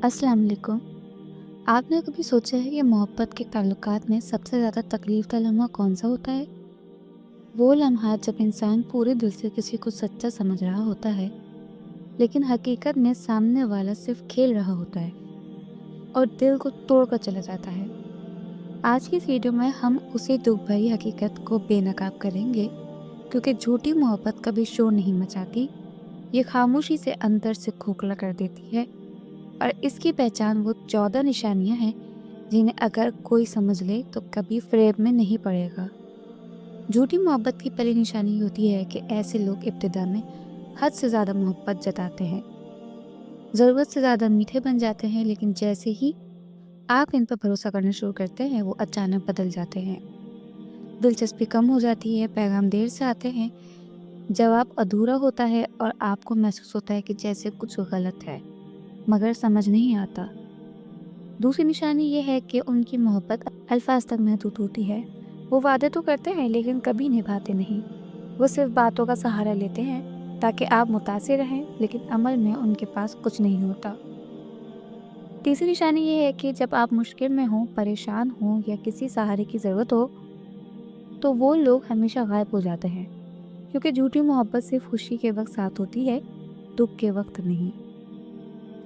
अस्सलाम वालेकुम। आपने कभी सोचा है कि मोहब्बत के ताल्लुकात में सबसे ज़्यादा तकलीफ़ का लम्हा कौन-सा होता है? वो लम्हा जब इंसान पूरे दिल से किसी को सच्चा समझ रहा होता है, लेकिन हकीकत में सामने वाला सिर्फ़ खेल रहा होता है और दिल को तोड़ कर चला जाता है। आज की इस वीडियो में हम उसी दुःख भरी हकीकत को बेनकाब करेंगे, क्योंकि झूठी मोहब्बत कभी शोर नहीं मचाती, ये खामोशी से अंदर से खोखला कर देती है। और इसकी पहचान वो 14 निशानियां हैं जिन्हें अगर कोई समझ ले तो कभी फ़रेब में नहीं पड़ेगा। झूठी मोहब्बत की पहली निशानी ये होती है कि ऐसे लोग इब्तिदा में हद से ज़्यादा मोहब्बत जताते हैं, ज़रूरत से ज़्यादा मीठे बन जाते हैं, लेकिन जैसे ही आप इन पर भरोसा करना शुरू करते हैं वो अचानक बदल जाते हैं। दिलचस्पी कम हो जाती है, पैगाम देर से आते हैं, जवाब अधूरा होता है और आपको महसूस होता है कि जैसे कुछ गलत है, मगर समझ नहीं आता। दूसरी निशानी ये है कि उनकी मोहब्बत अल्फाज तक महदूद होती है। वो वादे तो करते हैं लेकिन कभी निभाते नहीं। वो सिर्फ बातों का सहारा लेते हैं ताकि आप मुतासिर रहें, लेकिन अमल में उनके पास कुछ नहीं होता। तीसरी निशानी ये है कि जब आप मुश्किल में हों, परेशान हों या किसी सहारे की ज़रूरत हो, तो वो लोग हमेशा गायब हो जाते हैं, क्योंकि झूठी मोहब्बत सिर्फ खुशी के वक्त साथ होती है, दुख के वक्त नहीं।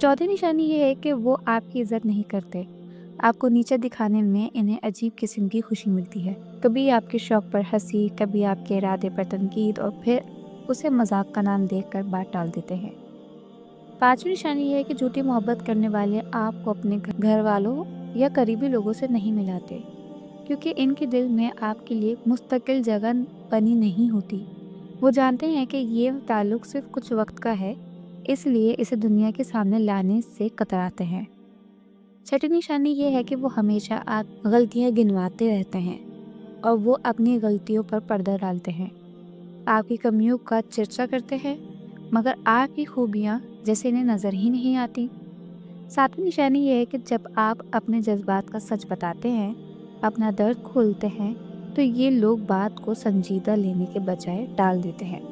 चौथी निशानी ये है कि वो आपकी इज्जत नहीं करते। आपको नीचा दिखाने में इन्हें अजीब किस्म की खुशी मिलती है। कभी आपके शौक पर हंसी, कभी आपके इरादे पर तनकीद और फिर उसे मजाक का नाम देकर बात टाल देते हैं। पांचवी निशानी ये है कि झूठी मोहब्बत करने वाले आपको अपने घर वालों या करीबी लोगों से नहीं मिलाते, क्योंकि इनके दिल में आपके लिए मुस्तकिल जगह बनी नहीं होती। वो जानते हैं कि ये ताल्लुक सिर्फ कुछ वक्त का है, इसलिए इसे दुनिया के सामने लाने से कतराते हैं। छठी निशानी ये है कि वो हमेशा आप गलतियां गिनवाते रहते हैं और वो अपनी गलतियों पर पर्दा डालते हैं। आपकी कमियों का चर्चा करते हैं, मगर आपकी खूबियाँ जैसे इन्हें नज़र ही नहीं आती। सातवीं निशानी ये है कि जब आप अपने जज्बात का सच बताते हैं, अपना दर्द खोलते हैं, तो ये लोग बात को संजीदा लेने के बजाय टाल देते हैं।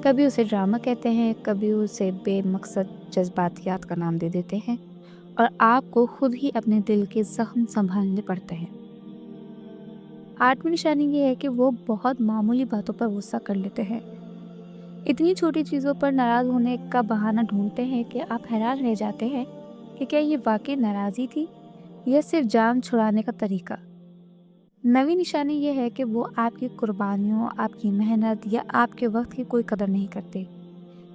कभी उसे ड्रामा कहते हैं, कभी उसे बेमकसद जज्बातियात का नाम दे देते हैं और आपको खुद ही अपने दिल के जख्म संभालने पड़ते हैं। आठवीं निशानी ये है कि वो बहुत मामूली बातों पर गुस्सा कर लेते हैं। इतनी छोटी चीज़ों पर नाराज़ होने का बहाना ढूंढते हैं कि आप हैरान रह जाते हैं कि क्या ये वाकई नाराज़ी थी या सिर्फ जान छुड़ाने का तरीका। नवीं निशानी ये है कि वो आपकी कुर्बानियों, आपकी मेहनत या आपके वक्त की कोई कदर नहीं करते,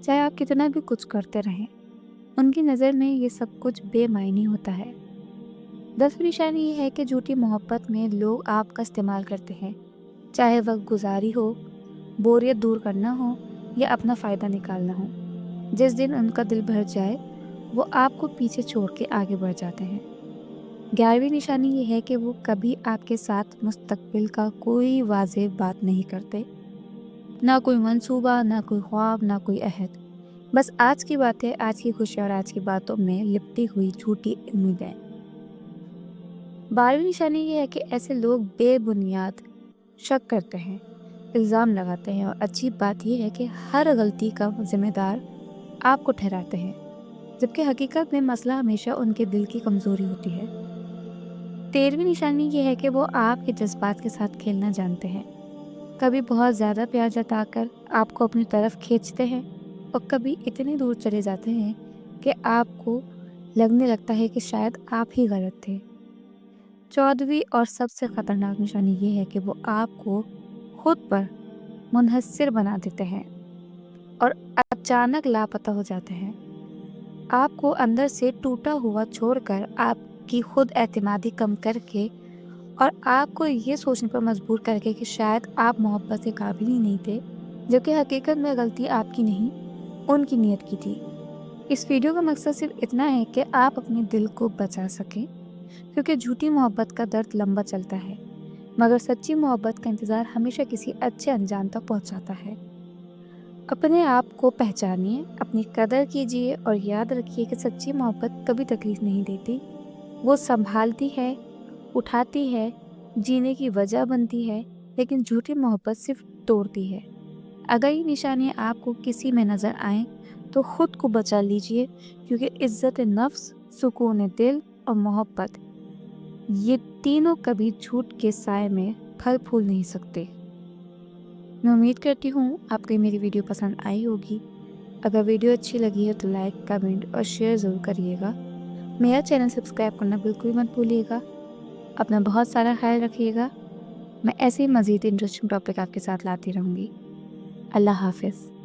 चाहे आप कितना भी कुछ करते रहें। उनकी नज़र में ये सब कुछ बेमायनी होता है। 10वीं निशानी ये है कि झूठी मोहब्बत में लोग आपका इस्तेमाल करते हैं, चाहे वक्त गुजारी हो, बोरियत दूर करना हो या अपना फ़ायदा निकालना हो। जिस दिन उनका दिल भर जाए, वो आपको पीछे छोड़ के आगे बढ़ जाते हैं। 11वीं निशानी ये है कि वो कभी आपके साथ मुस्तकबिल का कोई वाज़ेह बात नहीं करते, ना कोई मंसूबा, ना कोई ख्वाब, ना कोई अहद। बस आज की बातें, आज की खुशी और आज की बातों में लिपटी हुई झूठी उम्मीदें। 12वीं निशानी ये है कि ऐसे लोग बेबुनियाद शक करते हैं, इल्ज़ाम लगाते हैं और अजीब बात यह है कि हर गलती का जिम्मेदार आपको ठहराते हैं, जबकि हकीकत में मसला हमेशा उनके दिल की कमज़ोरी होती है। 13वीं निशानी ये है कि वो आपके जज्बात के साथ खेलना जानते हैं। कभी बहुत ज़्यादा प्यार जताकर आपको अपनी तरफ खींचते हैं और कभी इतने दूर चले जाते हैं कि आपको लगने लगता है कि शायद आप ही गलत थे। 14वीं और सबसे ख़तरनाक निशानी ये है कि वो आपको खुद पर मुनहस्सिर बना देते हैं और अचानक लापता हो जाते हैं। आपको अंदर से टूटा हुआ छोड़कर आपकी खुद एतमादी कम करके और आपको ये सोचने पर मजबूर करके कि शायद आप मोहब्बत के काबिल ही नहीं थे, जबकि हकीकत में गलती आपकी नहीं, उनकी नीयत की थी। इस वीडियो का मकसद सिर्फ इतना है कि आप अपने दिल को बचा सकें, क्योंकि झूठी मोहब्बत का दर्द लंबा चलता है, मगर सच्ची मोहब्बत का इंतज़ार हमेशा किसी अच्छे अनजान तक पहुंचाता है। अपने आप को पहचानिए, अपनी कदर कीजिए और याद रखिए कि सच्ची मोहब्बत कभी तकलीफ नहीं देती। वो संभालती है, उठाती है, जीने की वजह बनती है, लेकिन झूठी मोहब्बत सिर्फ तोड़ती है। अगर ये निशानियाँ आपको किसी में नज़र आएं, तो खुद को बचा लीजिए, क्योंकि इज्जत नफ्स سکون دل اور محبت، یہ تینوں کبھی جھوٹ کے سائے میں پھل پھول نہیں سکتے۔ میں امید کرتی ہوں آپ کو میری ویڈیو پسند آئی ہوگی۔ اگر ویڈیو اچھی لگی ہے تو لائک، کمنٹ اور شیئر ضرور کریے گا۔ میرا چینل سبسکرائب کرنا بالکل مت بھولیے گا۔ اپنا بہت سارا خیال رکھیے گا۔ میں ایسے ہی مزید انٹرسٹنگ ٹاپک آپ کے ساتھ لاتی رہوں گی۔ اللہ حافظ۔